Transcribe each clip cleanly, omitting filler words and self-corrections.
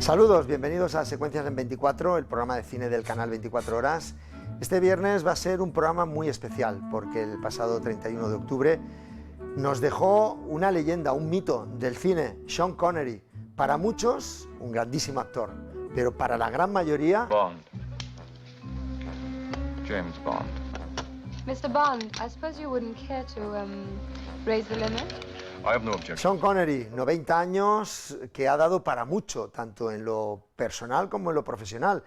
Saludos, bienvenidos a Secuencias en 24, el programa de cine del canal 24 Horas. Este viernes va a ser un programa muy especial porque el pasado 31 de octubre nos dejó una leyenda, un mito del cine, Sean Connery. Para muchos, un grandísimo actor, pero para la gran mayoría... Bond. James Bond. Mr. Bond, I suppose you wouldn't care to raise the limit? I have no objection. Sean Connery, 90 años, que ha dado para mucho, tanto en lo personal como en lo profesional.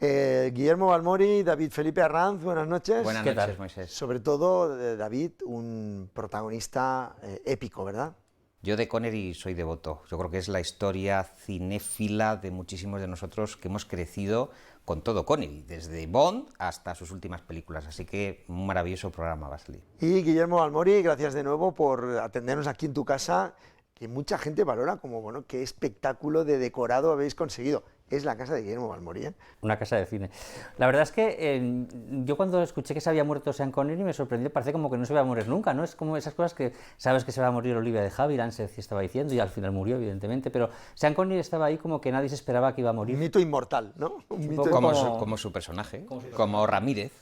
Guillermo Balmori, David Felipe Arranz, buenas noches. Buenas noches, Moisés. Sobre todo, David, un protagonista épico, ¿verdad? Yo de Connery soy devoto. Yo creo que es la historia cinéfila de muchísimos de nosotros que hemos crecido con todo Connery, desde Bond hasta sus últimas películas. Así que un maravilloso programa va a salir. Y Guillermo Balmori, gracias de nuevo por atendernos aquí en tu casa, que mucha gente valora como, bueno, qué espectáculo de decorado habéis conseguido. Es la casa de Guillermo Balmori, ¿eh? Una casa de cine. La verdad es que yo cuando escuché que se había muerto Sean Connery me sorprendió, parece como que no se iba a morir nunca, ¿no? Es como esas cosas que sabes que se va a morir Olivia de Havilland, se estaba diciendo, y al final murió, evidentemente, pero Sean Connery estaba ahí como que nadie se esperaba que iba a morir. Un mito inmortal, ¿no? Un mito Como su personaje, como Ramírez.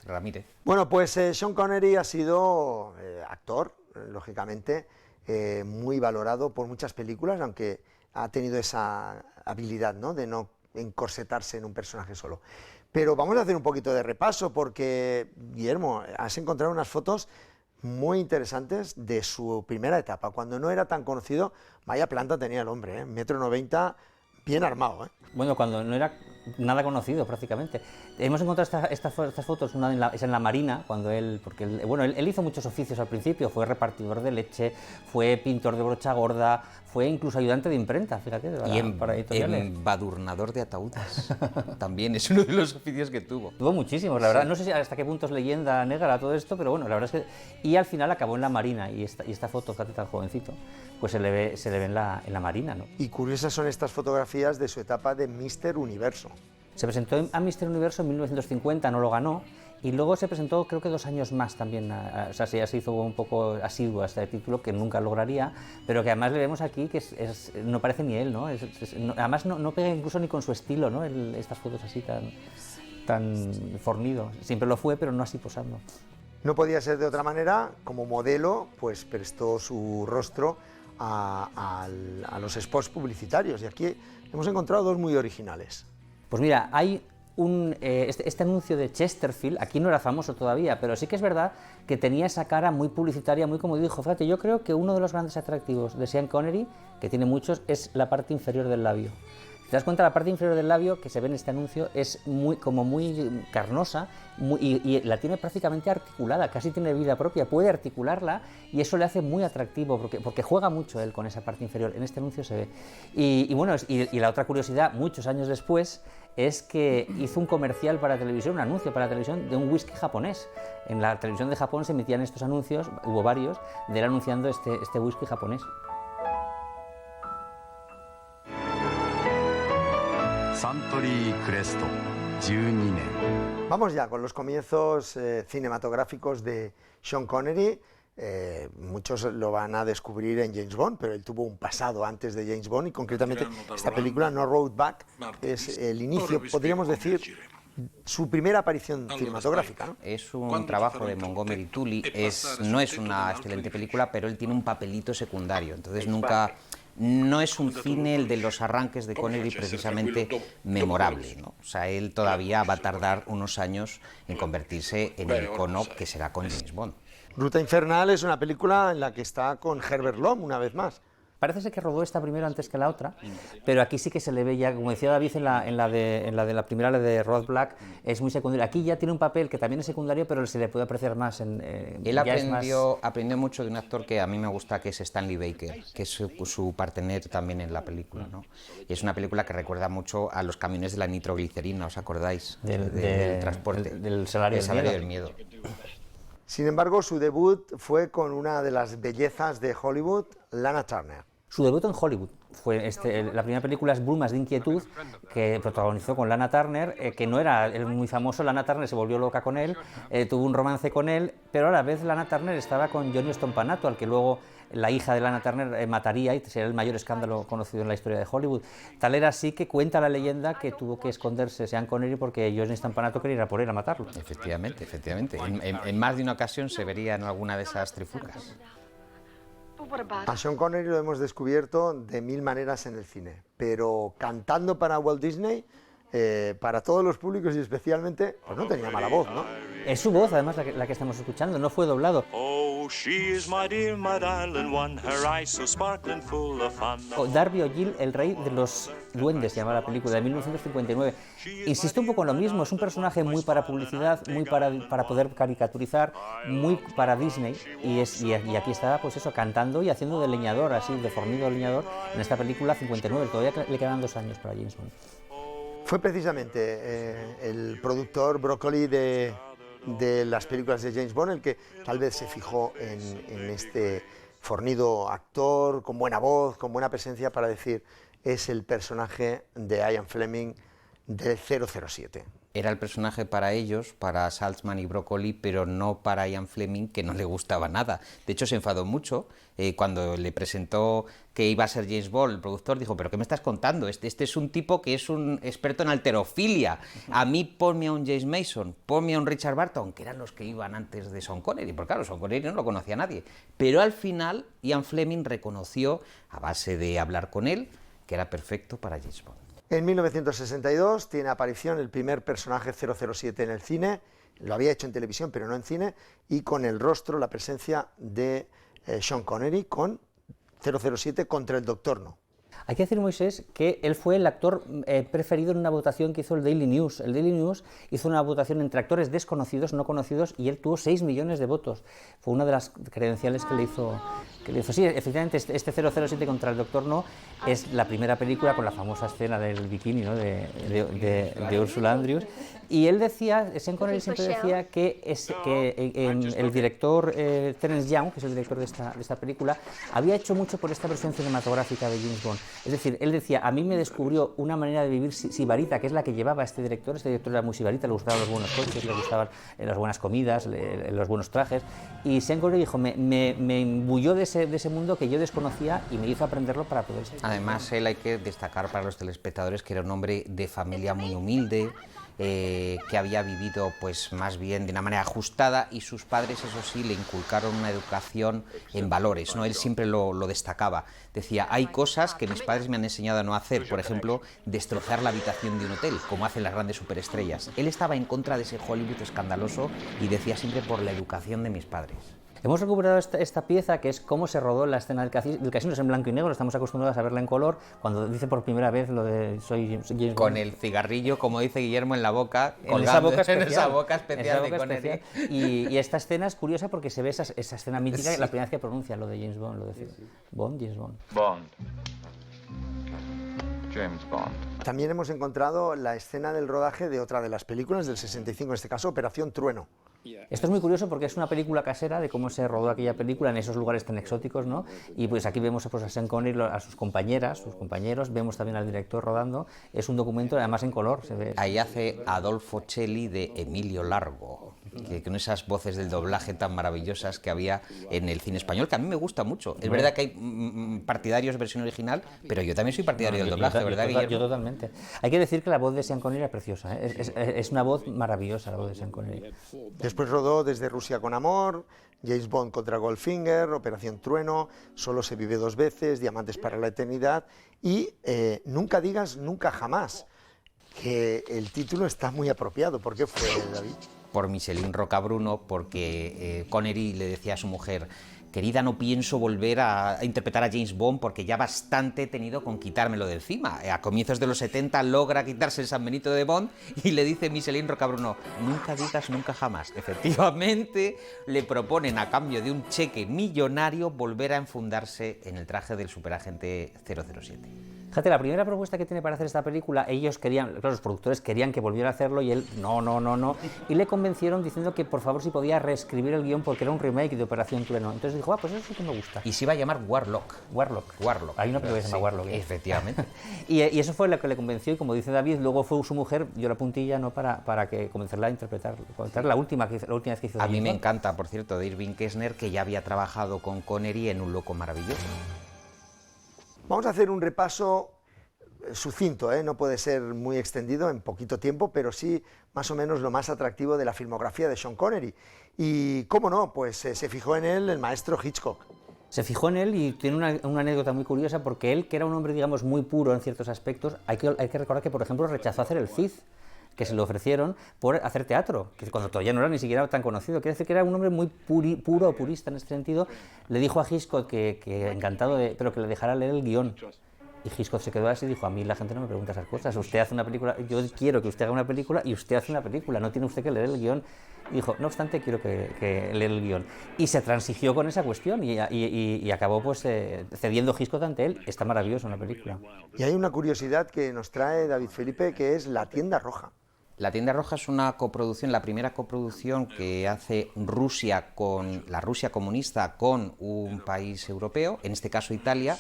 Bueno, pues Sean Connery ha sido actor, lógicamente, muy valorado por muchas películas, aunque ha tenido esa habilidad, ¿no?, de no encorsetarse en un personaje solo. Pero vamos a hacer un poquito de repaso porque, Guillermo, has encontrado unas fotos muy interesantes de su primera etapa, cuando no era tan conocido. Vaya planta tenía el hombre, ¿eh? 1,90 m, bien armado, ¿eh? Bueno, cuando no era nada conocido prácticamente. Hemos encontrado estas fotos, una es en la Marina, cuando él hizo muchos oficios al principio, fue repartidor de leche, fue pintor de brocha gorda, fue incluso ayudante de imprenta, fíjate, para editoriales. Embadurnador de ataúdes, también es uno de los oficios que tuvo. Tuvo muchísimos, la verdad, no sé si hasta qué punto es leyenda negra todo esto, pero bueno, la verdad es que... Y al final acabó en la Marina, y esta foto, fíjate, tan jovencito, pues se le ve en la Marina, ¿no? Y curiosas son estas fotografías de su etapa de Mr. Universo. Se presentó a Mr. Universo en 1950, no lo ganó, y luego se presentó creo que 2 años más también, o sea, ya se hizo un poco asiduo a este título, que nunca lograría, pero que además le vemos aquí que no parece ni él, ¿no? Además no pega incluso ni con su estilo, ¿no? Estas fotos así tan fornido, siempre lo fue, pero no así posando. No podía ser de otra manera, como modelo, pues prestó su rostro a los spots publicitarios, y aquí hemos encontrado dos muy originales. Pues mira, hay este anuncio de Chesterfield, aquí no era famoso todavía, pero sí que es verdad que tenía esa cara muy publicitaria, muy como dijo. Fíjate, yo creo que uno de los grandes atractivos de Sean Connery, que tiene muchos, es la parte inferior del labio. Si te das cuenta, la parte inferior del labio que se ve en este anuncio es muy carnosa y la tiene prácticamente articulada, casi tiene vida propia, puede articularla y eso le hace muy atractivo porque juega mucho él con esa parte inferior, en este anuncio se ve. Y la otra curiosidad, muchos años después, es que hizo un comercial para televisión, un anuncio para televisión de un whisky japonés. En la televisión de Japón se emitían estos anuncios, hubo varios, de él anunciando este whisky japonés. Suntory Crest, 12 年. Vamos ya con los comienzos cinematográficos de Sean Connery. Muchos lo van a descubrir en James Bond, pero él tuvo un pasado antes de James Bond y concretamente esta película, No Road Back, es el inicio, podríamos decir, su primera aparición cinematográfica, ¿no? Es un trabajo de Montgomery Tully, no es una excelente película, pero él tiene un papelito secundario, entonces no es un cine, el de los arranques de Connery, precisamente memorable, ¿no? O sea, él todavía va a tardar unos años en convertirse en el icono que será con James Bond. Ruta Infernal es una película en la que está con Herbert Lom, una vez más. Parece ser que rodó esta primero antes que la otra, pero aquí sí que se le ve ya, como decía David, en la de la primera, la de Rod Black, es muy secundario. Aquí ya tiene un papel que también es secundario, pero se le puede apreciar más. Él aprendió mucho de un actor que a mí me gusta, que es Stanley Baker, que es su partener también en la película, ¿no? Y es una película que recuerda mucho a los camiones de la nitroglicerina, ¿os acordáis? Del transporte. Del salario del miedo. Sin embargo, su debut fue con una de las bellezas de Hollywood, Lana Turner. Su debut en Hollywood fue la primera película es Brumas de inquietud, que protagonizó con Lana Turner, que no era muy famoso. Lana Turner se volvió loca con él, tuvo un romance con él, pero a la vez Lana Turner estaba con Johnny Stompanato, al que luego la hija de Lana Turner mataría y sería el mayor escándalo conocido en la historia de Hollywood. Tal era así que cuenta la leyenda que tuvo que esconderse Sean Connery porque Johnny Stampanato quería ir a por él a matarlo. Efectivamente, efectivamente. En más de una ocasión se vería en alguna de esas trifulcas. A Sean Connery lo hemos descubierto de mil maneras en el cine, pero cantando para Walt Disney, para todos los públicos y especialmente, pues no tenía mala voz, ¿no? Es su voz, además, la que estamos escuchando, no fue doblado. Oh, she is my dear, my darling one, her eyes so sparkling full of fun. Darby O'Gill, el rey de los duendes, se llama la película, de 1959. Insiste un poco en lo mismo, es un personaje muy para publicidad, muy para poder caricaturizar, muy para Disney, y aquí está, pues eso, cantando y haciendo de leñador, así, de fornido leñador, en esta película 59, todavía le quedan 2 años para James Bond. Fue precisamente el productor Broccoli de las películas de James Bond el que tal vez se fijó en este fornido actor, con buena voz, con buena presencia, para decir, es el personaje de Ian Fleming del 007. Era el personaje para ellos, para Saltzman y Broccoli, pero no para Ian Fleming, que no le gustaba nada. De hecho, se enfadó mucho cuando le presentó que iba a ser James Bond. El productor dijo, ¿pero qué me estás contando? Este es un tipo que es un experto en halterofilia. A mí ponme a un James Mason, ponme a un Richard Burton, que eran los que iban antes de Sean Connery, porque claro, Sean Connery no lo conocía nadie. Pero al final, Ian Fleming reconoció, a base de hablar con él, que era perfecto para James Bond. En 1962 tiene aparición el primer personaje 007 en el cine, lo había hecho en televisión pero no en cine, y con el rostro, la presencia de Sean Connery con 007 contra el Doctor No. Hay que decir, Moisés, que él fue el actor preferido en una votación que hizo el Daily News. El Daily News hizo una votación entre actores desconocidos, no conocidos, y él tuvo 6 millones de votos. Fue una de las credenciales que le hizo. Sí, efectivamente, este 007 contra el Doctor No es la primera película con la famosa escena del bikini, ¿no?, de Ursula Andrews. Y él decía, Sean Connery siempre decía que el director Terence Young, que es el director de esta película, había hecho mucho por esta versión cinematográfica de James Bond. Es decir, él decía, a mí me descubrió una manera de vivir sibarita, que es la que llevaba este director. Este director era muy sibarita, le gustaban los buenos coches, le gustaban las buenas comidas, los buenos trajes. Y Sean Connery dijo, me imbulló de ese mundo que yo desconocía y me hizo aprenderlo para poder ser. Además, él hay que destacar para los telespectadores que era un hombre de familia muy humilde, que había vivido pues más bien de una manera ajustada, y sus padres, eso sí, le inculcaron una educación en valores, ¿no? Él siempre lo destacaba. Decía, hay cosas que mis padres me han enseñado a no hacer, por ejemplo, destrozar la habitación de un hotel, como hacen las grandes superestrellas. Él estaba en contra de ese Hollywood escandaloso y decía siempre, por la educación de mis padres. Hemos recuperado esta pieza, que es cómo se rodó la escena del casino. Es en blanco y negro, estamos acostumbrados a verla en color. Cuando dice por primera vez lo de soy James Bond. Con el cigarrillo, como dice Guillermo, en la boca, en esa boca especial de Connery. Y esta escena es curiosa porque se ve esa escena mítica, sí, la primera vez que pronuncia lo de James Bond, lo de Bond, James Bond. Bond. James Bond. También hemos encontrado la escena del rodaje de otra de las películas del 65, en este caso Operación Trueno. Esto es muy curioso porque es una película casera de cómo se rodó aquella película en esos lugares tan exóticos, ¿no? Y pues aquí vemos pues, a Sean Connery, a sus compañeras, sus compañeros, vemos también al director rodando. Es un documento además en color. Se ve. Ahí hace Adolfo Celli de Emilio Largo, que con esas voces del doblaje tan maravillosas que había en el cine español, que a mí me gusta mucho. Es verdad que hay partidarios de versión original, pero yo también soy partidario del doblaje, ¿verdad, Guillermo? Yo totalmente. Hay que decir que la voz de Sean Connery es preciosa, ¿eh? Es una voz maravillosa, la voz de Sean Connery. Después rodó Desde Rusia con Amor, James Bond contra Goldfinger, Operación Trueno, Solo se vive 2 veces, Diamantes para la eternidad y Nunca digas nunca jamás, que el título está muy apropiado. ¿Por qué fue, David? Por Micheline Rocabruno, porque Connery le decía a su mujer, querida, no pienso volver a interpretar a James Bond porque ya bastante he tenido con quitármelo de encima. A comienzos de los 70 logra quitarse el San Benito de Bond y le dice Micheline Rocabruno, nunca digas nunca jamás. Efectivamente, le proponen a cambio de un cheque millonario volver a enfundarse en el traje del superagente 007. Fíjate, la primera propuesta que tiene para hacer esta película, ellos querían, claro, los productores querían que volviera a hacerlo y él, no, y le convencieron diciendo que por favor si podía reescribir el guión porque era un remake de Operación Trueno. Entonces dijo, pues eso sí que me gusta. Y se iba a llamar Warlock. Warlock. Hay una película que se llama Warlock. Efectivamente. y eso fue lo que le convenció y como dice David, luego fue su mujer, dio la puntilla ¿no? para que comenzara a interpretar la última vez que hizo. A mí me encanta, por cierto, de Irving Kershner, que ya había trabajado con Connery en Un loco maravilloso. Vamos a hacer un repaso sucinto, no puede ser muy extendido en poquito tiempo, pero sí más o menos lo más atractivo de la filmografía de Sean Connery. Y cómo no, pues se fijó en él el maestro Hitchcock. Se fijó en él y tiene una anécdota muy curiosa porque él, que era un hombre, digamos, muy puro en ciertos aspectos, hay que recordar que, por ejemplo, rechazó hacer el Cid, que se lo ofrecieron por hacer teatro, que cuando todavía no era ni siquiera tan conocido. Quiere decir que era un hombre muy puro o purista en este sentido. Le dijo a Hitchcock que encantado, pero que le dejara leer el guión. Y Hitchcock se quedó así y dijo, a mí la gente no me pregunta esas cosas, usted hace una película, yo quiero que usted haga una película y usted hace una película, no tiene usted que leer el guión. Y dijo, no obstante, quiero que leer el guión. Y se transigió con esa cuestión y acabó pues cediendo Hitchcock ante él. Está maravilloso una película. Y hay una curiosidad que nos trae David Felipe, que es La tienda roja. La tienda roja es una coproducción, la primera coproducción que hace Rusia con la Rusia comunista con un país europeo, en este caso Italia,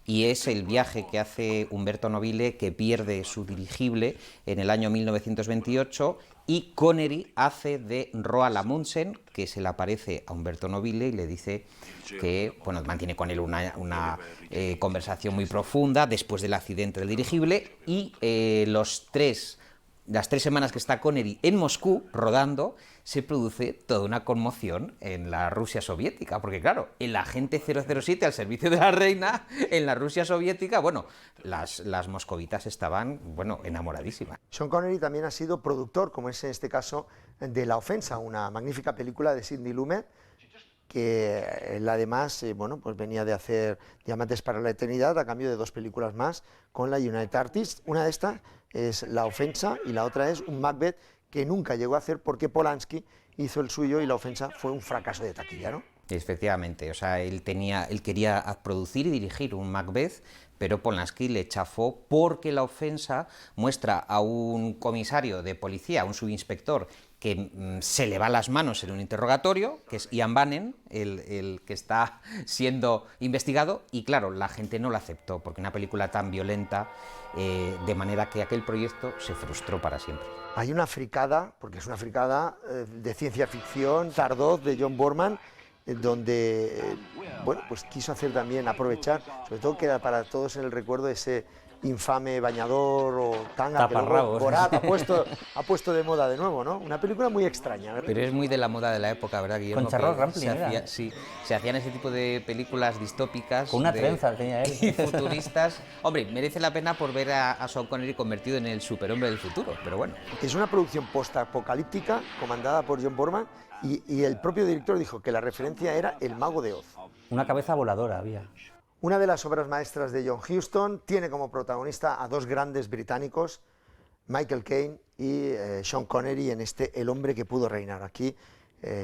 y es el viaje que hace Umberto Nobile, que pierde su dirigible en el año 1928, y Connery hace de Roald Amundsen, que se le aparece a Umberto Nobile y le dice que mantiene con él una conversación muy profunda después del accidente del dirigible, y las 3 semanas que está Connery en Moscú rodando, se produce toda una conmoción en la Rusia soviética, porque claro, el agente 007 al servicio de la reina en la Rusia soviética, las moscovitas estaban, enamoradísimas. Sean Connery también ha sido productor, como es en este caso, de La ofensa, una magnífica película de Sidney Lumet, que él además pues venía de hacer Diamantes para la eternidad a cambio de 2 películas más con la United Artists. Una de estas es La ofensa y la otra es un Macbeth que nunca llegó a hacer porque Polanski hizo el suyo y La ofensa fue un fracaso de taquilla, ¿no? Efectivamente, o sea, él quería producir y dirigir un Macbeth, pero Polanski le chafó porque La ofensa muestra a un comisario de policía, un subinspector, que se le va las manos en un interrogatorio, que es Ian Bannon, el que está siendo investigado, y claro, la gente no lo aceptó, porque una película tan violenta, de manera que aquel proyecto se frustró para siempre. Hay una fricada, porque es una fricada de ciencia ficción, Tardoz, de John Borman, donde pues quiso hacer también, aprovechar, sobre todo queda para todos en el recuerdo ese infame bañador o tanga que luego Borat ha puesto de moda de nuevo, ¿no? Una película muy extraña, ¿verdad? Pero es muy de la moda de la época, ¿verdad, Guillermo? Con Charles Rampling, se hacían ese tipo de películas distópicas. Con una trenza tenía él. Y futuristas. Hombre, merece la pena por ver a Sean Connery convertido en el superhombre del futuro, pero bueno. Es una producción postapocalíptica comandada por John Borman y el propio director dijo que la referencia era El mago de Oz. Una cabeza voladora había. Una de las obras maestras de John Huston tiene como protagonista a 2 grandes británicos, Michael Caine y Sean Connery en El hombre que pudo reinar. Aquí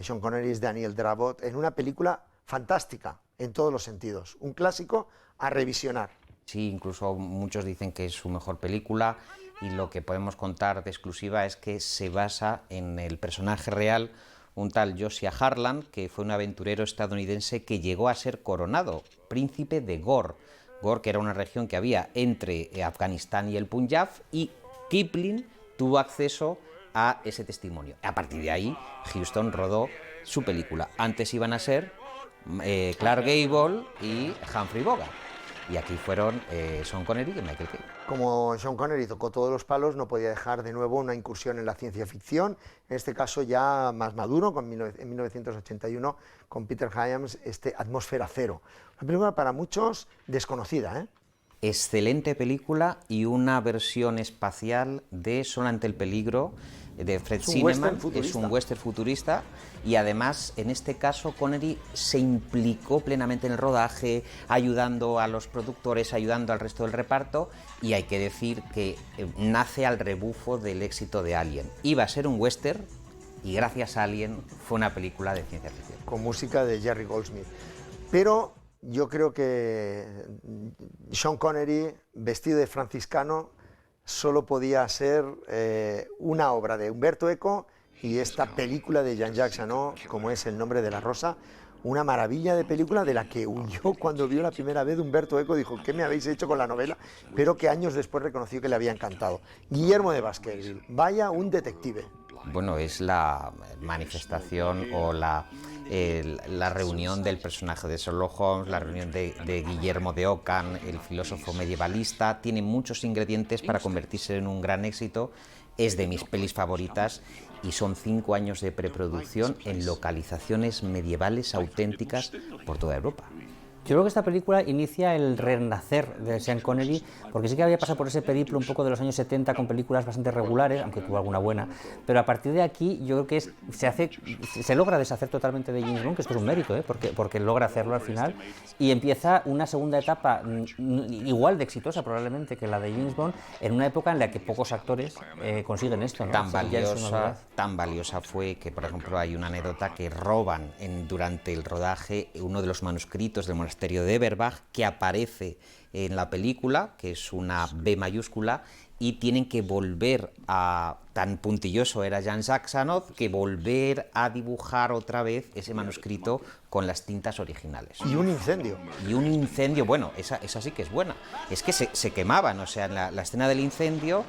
Sean Connery es Daniel Dravot en una película fantástica en todos los sentidos, un clásico a revisionar. Sí, incluso muchos dicen que es su mejor película y lo que podemos contar de exclusiva es que se basa en el personaje real, un tal Josiah Harlan, que fue un aventurero estadounidense que llegó a ser coronado príncipe de Ghor. Ghor, que era una región que había entre Afganistán y el Punjab, y Kipling tuvo acceso a ese testimonio. A partir de ahí, Huston rodó su película. Antes iban a ser Clark Gable y Humphrey Bogart. Y aquí fueron Sean Connery y Michael Caine. Como Sean Connery tocó todos los palos, no podía dejar de nuevo una incursión en la ciencia ficción, en este caso ya más maduro, en 1981, con Peter Hyams, Atmósfera Cero. Una película para muchos desconocida, ¿eh? Excelente película y una versión espacial de Sol ante el peligro, de Fred Zinnemann. Es un western futurista y además en este caso Connery se implicó plenamente en el rodaje, ayudando a los productores, ayudando al resto del reparto, y hay que decir que nace al rebufo del éxito de Alien. Iba a ser un western y gracias a Alien fue una película de ciencia ficción. Con música de Jerry Goldsmith. Pero yo creo que Sean Connery, vestido de franciscano, solo podía ser una obra de Umberto Eco y esta película de Jean-Jacques Jeannot, como es El nombre de la rosa, una maravilla de película de la que huyó cuando vio la primera vez Umberto Eco, dijo, ¿qué me habéis hecho con la novela? Pero que años después reconoció que le había encantado. Guillermo de Baskerville, vaya un detective. Bueno, es la manifestación o la reunión del personaje de Sherlock Holmes, la reunión de Guillermo de Ockham, el filósofo medievalista. Tiene muchos ingredientes para convertirse en un gran éxito. Es de mis pelis favoritas y son 5 años de preproducción en localizaciones medievales auténticas por toda Europa. Yo creo que esta película inicia el renacer de Sean Connery, porque sí que había pasado por ese periplo un poco de los años 70 con películas bastante regulares, aunque tuvo alguna buena, pero a partir de aquí yo creo que se logra deshacer totalmente de James Bond, que esto es un mérito, porque logra hacerlo al final, y empieza una segunda etapa igual de exitosa probablemente que la de James Bond, en una época en la que pocos actores consiguen esto, ¿no? Tan valiosa fue que, por ejemplo, hay una anécdota que roban durante el rodaje uno de los manuscritos del monasterio de Eberbach, que aparece en la película, que es una B mayúscula, y tienen que volver a... Tan puntilloso era Jean-Jacques Jeannot que volver a dibujar otra vez ese manuscrito con las tintas originales. Y un incendio. Y un incendio, bueno, esa sí que es buena. Es que se quemaban, o sea, en la escena del incendio,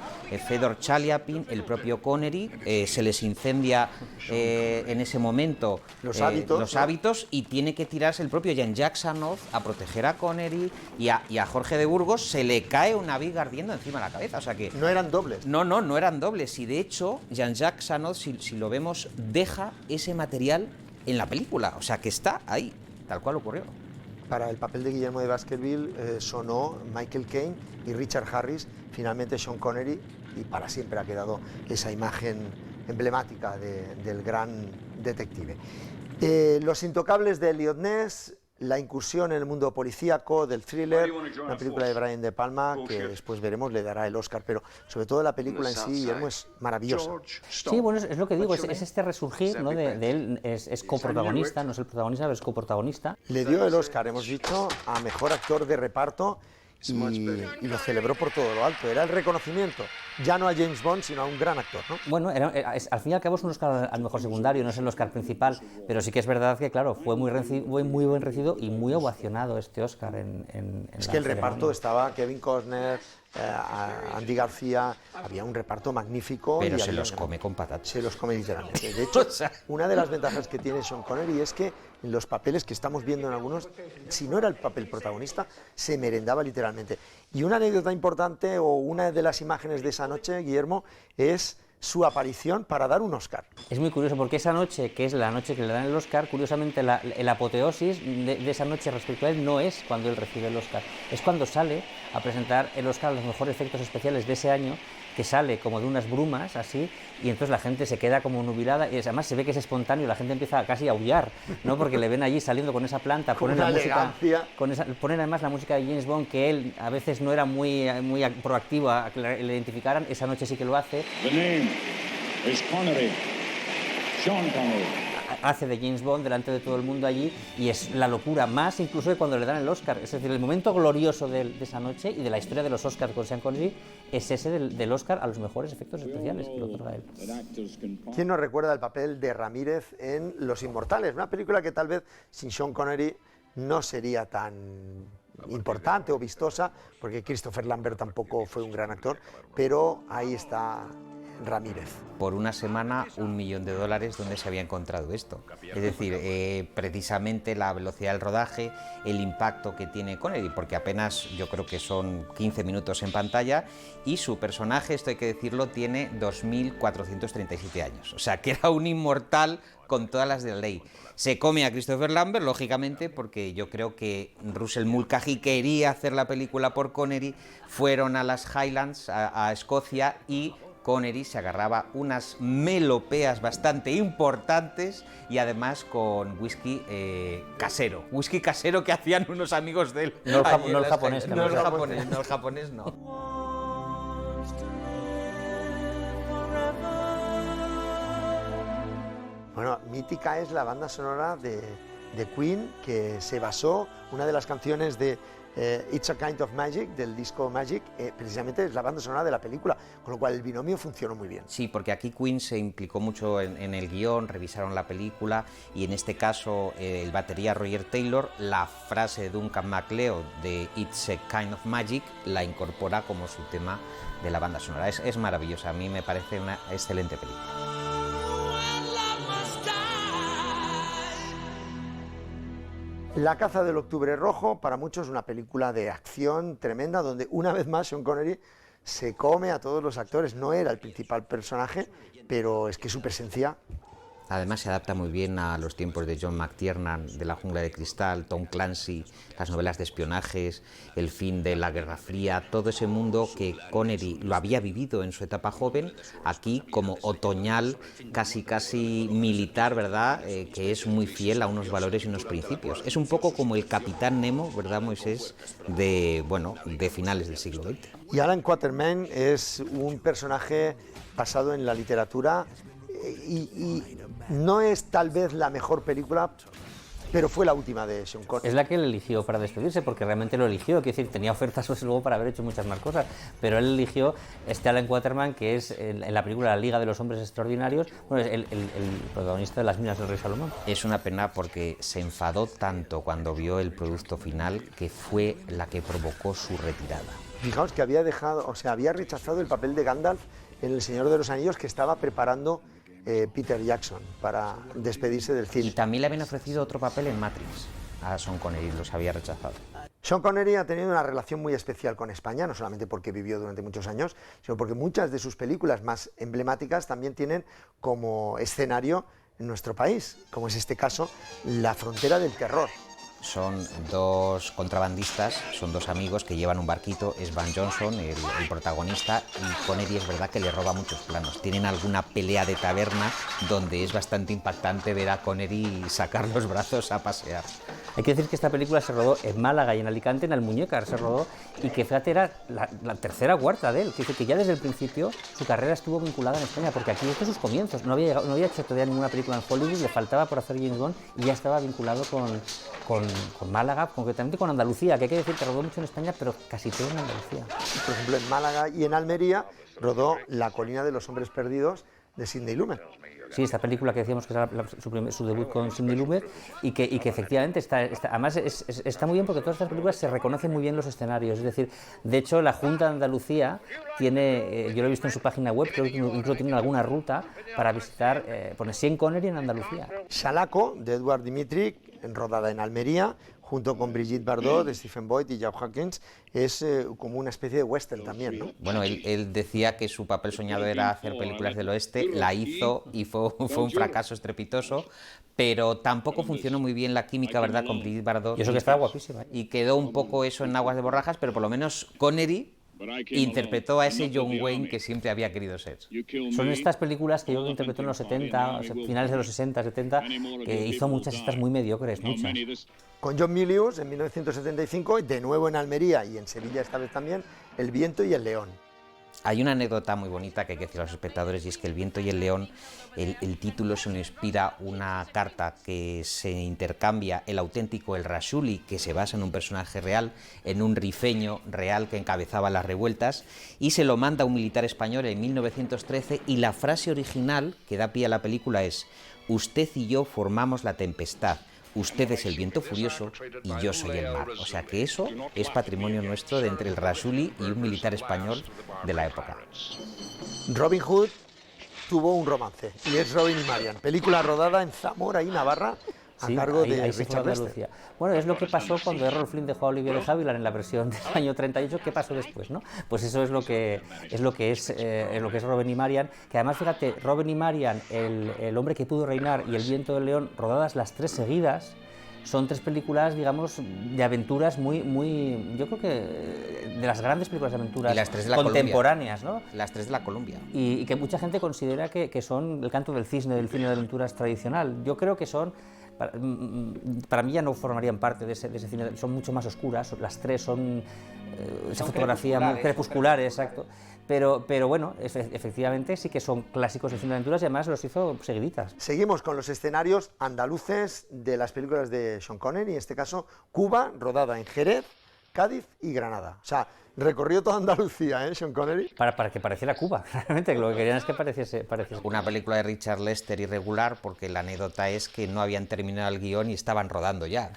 Fedor Chaliapin, el propio Connery, se les incendia en ese momento los hábitos, y tiene que tirarse el propio Jean-Jacques Jeannot a proteger a Connery y a Jorge de Burgos se le cae una viga ardiendo encima de la cabeza, o sea que... No eran dobles. No eran dobles, y de hecho Jean-Jacques Jeannot, si lo vemos, deja ese material en la película, o sea que está ahí, tal cual ocurrió. Para el papel de Guillermo de Baskerville sonó Michael Caine y Richard Harris, finalmente Sean Connery, y para siempre ha quedado esa imagen emblemática del gran detective. Los intocables de Elliot Ness, la incursión en el mundo policíaco del thriller, una película de Brian De Palma que después veremos le dará el Oscar, pero sobre todo la película en sí, Guillermo, es maravillosa. Sí, bueno, es lo que digo, es este resurgir, ¿no? de él, es coprotagonista, no es el protagonista, pero es coprotagonista. Le dio el Oscar, hemos dicho, a mejor actor de reparto y lo celebró por todo lo alto. Era el reconocimiento, ya no a James Bond, sino a un gran actor, ¿no? Bueno, al fin y al cabo es un Oscar al mejor secundario, no es el Oscar principal, pero sí que es verdad que, claro, fue muy buen recibido y muy ovacionado este Oscar Es que el reparto estaba Kevin Costner, Andy García, había un reparto magnífico. Pero se los come con patatas. Se los come literalmente. De hecho, una de las ventajas que tiene Sean Connery es que en los papeles que estamos viendo en algunos, si no era el papel protagonista, se merendaba literalmente. Y una anécdota importante, o una de las imágenes de esa noche, Guillermo, es su aparición para dar un Oscar. Es muy curioso porque esa noche, que es la noche que le dan el Oscar, curiosamente el apoteosis de esa noche respecto a él no es cuando él recibe el Oscar, es cuando sale a presentar el Oscar a los mejores efectos especiales de ese año, que sale como de unas brumas así, y entonces la gente se queda como nubilada, y además se ve que es espontáneo, la gente empieza casi a aullar, ¿no? Porque le ven allí saliendo con esa planta, ponen la música, ponen además la música de James Bond, que él a veces no era muy proactivo a que le identificaran, esa noche sí que lo hace. The name is Connery, Sean Connery. Hace de James Bond delante de todo el mundo allí y es la locura, más incluso de cuando le dan el Oscar. Es decir, el momento glorioso de esa noche y de la historia de los Oscars con Sean Connery es ese del Oscar a los mejores efectos especiales que lo otorga él. ¿Quién nos recuerda el papel de Ramírez en Los Inmortales? Una película que tal vez sin Sean Connery no sería tan importante o vistosa, porque Christopher Lambert tampoco fue un gran actor, pero ahí está Ramírez. Por una semana, $1 millón, ¿dónde se había encontrado esto? Es decir, precisamente la velocidad del rodaje, el impacto que tiene Connery, porque apenas yo creo que son 15 minutos en pantalla, y su personaje, esto hay que decirlo, tiene 2.437 años, o sea que era un inmortal con todas las de la ley. Se come a Christopher Lambert, lógicamente, porque yo creo que Russell Mulcahy quería hacer la película por Connery, fueron a las Highlands, a Escocia, y Connery se agarraba unas melopeas bastante importantes y además con whisky casero. Whisky casero que hacían unos amigos de él. No el japonés. No el japonés no. Bueno, mítica es la banda sonora de de Queen, que se basó, una de las canciones de It's a Kind of Magic, del disco Magic, precisamente es la banda sonora de la película, con lo cual el binomio funcionó muy bien. Sí, porque aquí Queen se implicó mucho en el guión, revisaron la película y en este caso el batería Roger Taylor, la frase de Duncan MacLeod de It's a Kind of Magic la incorpora como su tema de la banda sonora. Es maravillosa, a mí me parece una excelente película. La caza del octubre rojo, para muchos una película de acción tremenda, donde una vez más Sean Connery se come a todos los actores. No era el principal personaje, pero es que su presencia... Además se adapta muy bien a los tiempos de John McTiernan, de La jungla de cristal, Tom Clancy, las novelas de espionajes, el fin de la Guerra Fría, todo ese mundo que Connery lo había vivido en su etapa joven, aquí como otoñal, casi militar, ¿verdad?, que es muy fiel a unos valores y unos principios. Es un poco como el Capitán Nemo, ¿verdad, Moisés?, de finales del siglo XX. Y Alan Quatermain es un personaje basado en la literatura y no es tal vez la mejor película, pero fue la última de Sean Connery. Es la que él eligió para despedirse, porque realmente lo eligió, quiero decir, tenía ofertas luego para haber hecho muchas más cosas, pero él eligió Alan Quatermain, que es en la película La Liga de los Hombres Extraordinarios, bueno, es el protagonista de Las Minas del Rey Salomón. Es una pena porque se enfadó tanto cuando vio el producto final que fue la que provocó su retirada. Fijaos que había rechazado el papel de Gandalf en El Señor de los Anillos que estaba preparando Peter Jackson para despedirse del cine. Y también le habían ofrecido otro papel en Matrix a Sean Connery, los había rechazado. Sean Connery ha tenido una relación muy especial con España, no solamente porque vivió durante muchos años, sino porque muchas de sus películas más emblemáticas también tienen como escenario en nuestro país, como es este caso, La frontera del terror. Son dos contrabandistas, son dos amigos que llevan un barquito, es Van Johnson, el protagonista, y Connery es verdad que le roba muchos planos. Tienen alguna pelea de taberna donde es bastante impactante ver a Connery sacar los brazos a pasear. Hay que decir que esta película se rodó en Málaga y en Alicante, en Almuñécar se rodó, y que fíjate, era la tercera o cuarta de él, que ya desde el principio su carrera estuvo vinculada en España, porque aquí estos sus comienzos, no había hecho todavía ninguna película en Hollywood, le faltaba por hacer James Bond y ya estaba vinculado con Málaga, concretamente con Andalucía, que hay que decir que rodó mucho en España, pero casi todo en Andalucía. Por ejemplo, en Málaga y en Almería rodó La colina de los hombres perdidos de Sidney Lumet. Sí, esta película que decíamos que era su debut con Sidney Lumet y que efectivamente además está muy bien porque todas estas películas se reconocen muy bien los escenarios. Es decir, de hecho la Junta de Andalucía tiene, yo lo he visto en su página web, creo que incluso tienen alguna ruta para visitar, pone Sean Connery en Andalucía. Shalako, de Edward Dimitri, rodada en Almería, junto con Brigitte Bardot, de Stephen Boyd y Joe Hawkins, es como una especie de western también, ¿no? Bueno, él decía que su papel soñado era hacer películas del oeste, la hizo y fue un fracaso estrepitoso, pero tampoco funcionó muy bien la química, ¿verdad?, con Brigitte Bardot. Y eso que estaba guapísima. Y quedó un poco eso en aguas de borrajas, pero por lo menos Connery interpretó a ese John Wayne que siempre había querido ser. Son estas películas que yo interpretó en los 70, finales de los 60, 70, que hizo muchas estas muy mediocres, muchas. Con John Milius en 1975, de nuevo en Almería y en Sevilla esta vez también, El viento y el león. Hay una anécdota muy bonita que hay que decir a los espectadores, y es que El viento y el león, el título se lo inspira una carta que se intercambia el auténtico El Rashuli, que se basa en un personaje real, en un rifeño real que encabezaba las revueltas, y se lo manda a un militar español en 1913, y la frase original que da pie a la película es: usted y yo formamos la tempestad. Usted es el viento furioso y yo soy el mar. O sea que eso es patrimonio nuestro de entre el Rashuli y un militar español de la época. Robin Hood tuvo un romance y es Robin y Marian, película rodada en Zamora y Navarra a cargo de Richard Lester. Bueno, es lo que pasó cuando Errol Flynn dejó a Olivia de Havilland en la versión del año 38. ¿Qué pasó después, no? Pues eso es lo que es Robin y Marian, que además, fíjate, Robin y Marian, el hombre que pudo reinar y El viento del león, rodadas las tres seguidas. Son tres películas, digamos, de aventuras muy, yo creo que de las grandes películas de aventuras contemporáneas, ¿no? Las tres de la Columbia. Y que mucha gente considera que son el canto del cisne del cine de aventuras tradicional. Yo creo que son, para mí ya no formarían parte de ese cine, son mucho más oscuras, las tres son esa fotografía muy crepuscular, exacto. pero bueno, efectivamente sí que son clásicos de cine de aventuras y además los hizo seguiditas. Seguimos con los escenarios andaluces de las películas de Sean Connery, en este caso Cuba, rodada en Jerez, Cádiz y Granada. O sea, recorrió toda Andalucía, Sean Connery. Para que pareciera Cuba, realmente, lo que querían es que pareciese. Una película de Richard Lester irregular, porque la anécdota es que no habían terminado el guión y estaban rodando ya.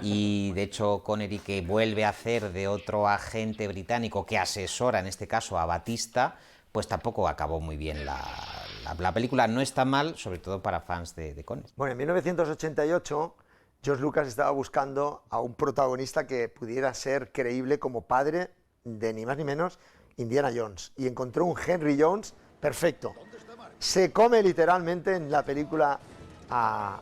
Y de hecho Connery, que vuelve a hacer de otro agente británico que asesora, en este caso a Batista, pues tampoco acabó muy bien la película. No está mal, sobre todo para fans de Connery. Bueno, en 1988... George Lucas estaba buscando a un protagonista que pudiera ser creíble como padre de ni más ni menos Indiana Jones, y encontró un Henry Jones perfecto. Se come literalmente en la película a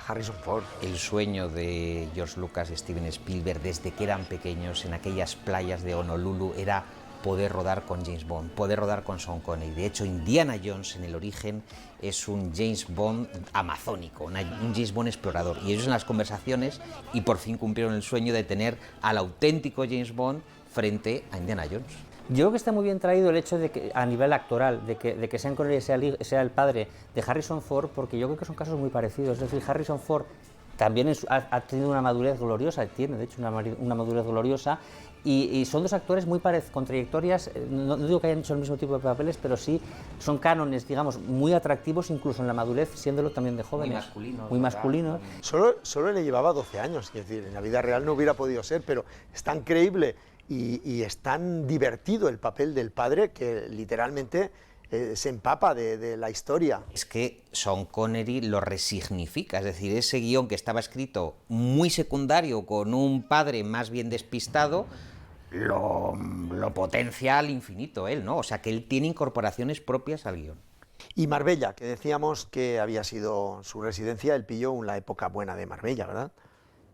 Harrison Ford. El sueño de George Lucas y Steven Spielberg desde que eran pequeños en aquellas playas de Honolulu era poder rodar con James Bond, poder rodar con Sean Connery. De hecho, Indiana Jones en el origen es un James Bond amazónico, un James Bond explorador. Y ellos en las conversaciones y por fin cumplieron el sueño de tener al auténtico James Bond frente a Indiana Jones. Yo creo que está muy bien traído el hecho de que, a nivel actoral, de que Sean Connery sea el padre de Harrison Ford, porque yo creo que son casos muy parecidos. Es decir, Harrison Ford también ha tenido una madurez gloriosa, tiene de hecho una madurez gloriosa, y son dos actores muy parecidos, con trayectorias, no digo que hayan hecho el mismo tipo de papeles, pero sí son cánones, digamos, muy atractivos, incluso en la madurez, siéndolo también de jóvenes. Muy masculinos. Solo le llevaba 12 años, es decir, en la vida real no hubiera podido ser, pero es tan creíble y es tan divertido el papel del padre que literalmente se empapa de la historia. Es que Sean Connery lo resignifica, es decir, ese guión que estaba escrito muy secundario con un padre más bien despistado, lo potencia al infinito él, ¿no? O sea, que él tiene incorporaciones propias al guión. Y Marbella, que decíamos que había sido su residencia, él pilló la época buena de Marbella, ¿verdad?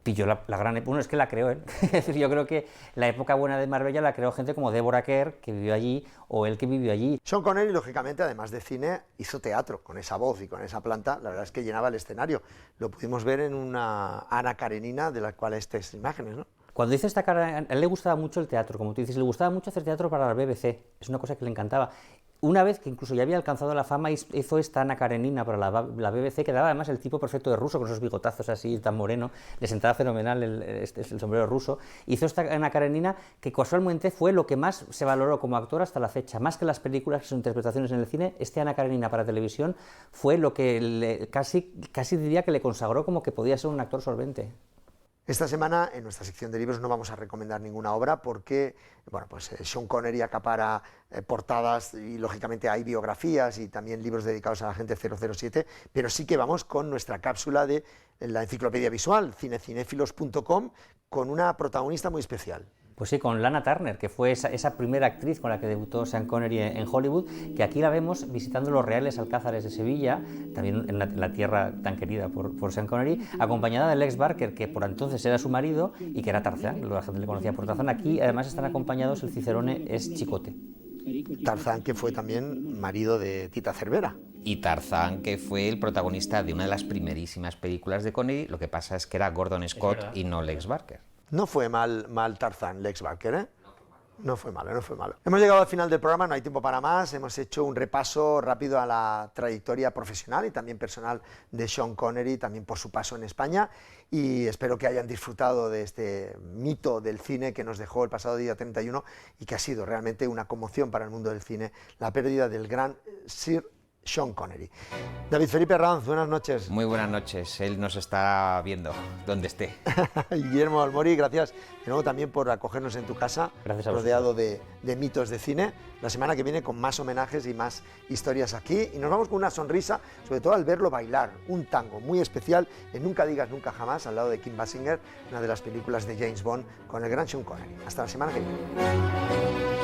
Pilló la gran época, bueno, es que la creó él. Es decir, yo creo que la época buena de Marbella la creó gente como Deborah Kerr, que vivió allí, o él que vivió allí. Sean Connery, lógicamente, además de cine, hizo teatro, con esa voz y con esa planta, la verdad es que llenaba el escenario. Lo pudimos ver en una Ana Karenina, de la cual estas imágenes, ¿no? Cuando hizo esta cara, a él le gustaba mucho el teatro, como tú dices, le gustaba mucho hacer teatro para la BBC, es una cosa que le encantaba. Una vez que incluso ya había alcanzado la fama, hizo esta Ana Karenina para la BBC, que daba además el tipo perfecto de ruso, con esos bigotazos así, tan moreno, le sentaba fenomenal el sombrero ruso. Hizo esta Ana Karenina, que casualmente fue lo que más se valoró como actor hasta la fecha, más que las películas, que son interpretaciones en el cine. Este Ana Karenina para televisión fue lo que casi diría que le consagró como que podía ser un actor solvente. Esta semana, en nuestra sección de libros, no vamos a recomendar ninguna obra porque, bueno, pues Sean Connery acapara portadas y, lógicamente, hay biografías y también libros dedicados a la gente 007, pero sí que vamos con nuestra cápsula de la enciclopedia visual, cinecinéfilos.com, con una protagonista muy especial. Pues sí, con Lana Turner, que fue esa primera actriz con la que debutó Sean Connery en Hollywood, que aquí la vemos visitando los Reales Alcázares de Sevilla, también en la tierra tan querida por Sean Connery, acompañada de Lex Barker, que por entonces era su marido y que era Tarzán, la gente le conocía por Tarzán. Aquí además están acompañados, el Cicerone es Chicote. Tarzán, que fue también marido de Tita Cervera. Y Tarzán, que fue el protagonista de una de las primerísimas películas de Connery, lo que pasa es que era Gordon Scott y no Lex Barker. No fue mal Tarzán, Lex Barker, ¿eh? No fue malo, no fue malo. Hemos llegado al final del programa, no hay tiempo para más. Hemos hecho un repaso rápido a la trayectoria profesional y también personal de Sean Connery, también por su paso en España. Y espero que hayan disfrutado de este mito del cine que nos dejó el pasado día 31 y que ha sido realmente una conmoción para el mundo del cine, la pérdida del gran Sir Sean Connery. David Felipe Ranz, buenas noches. Muy buenas noches, él nos está viendo donde esté. Guillermo Almori, gracias de nuevo también por acogernos en tu casa, rodeado de mitos de cine. La semana que viene con más homenajes y más historias aquí. Y nos vamos con una sonrisa, sobre todo al verlo bailar, un tango muy especial en Nunca digas nunca jamás, al lado de Kim Basinger, una de las películas de James Bond, con el gran Sean Connery. Hasta la semana que viene.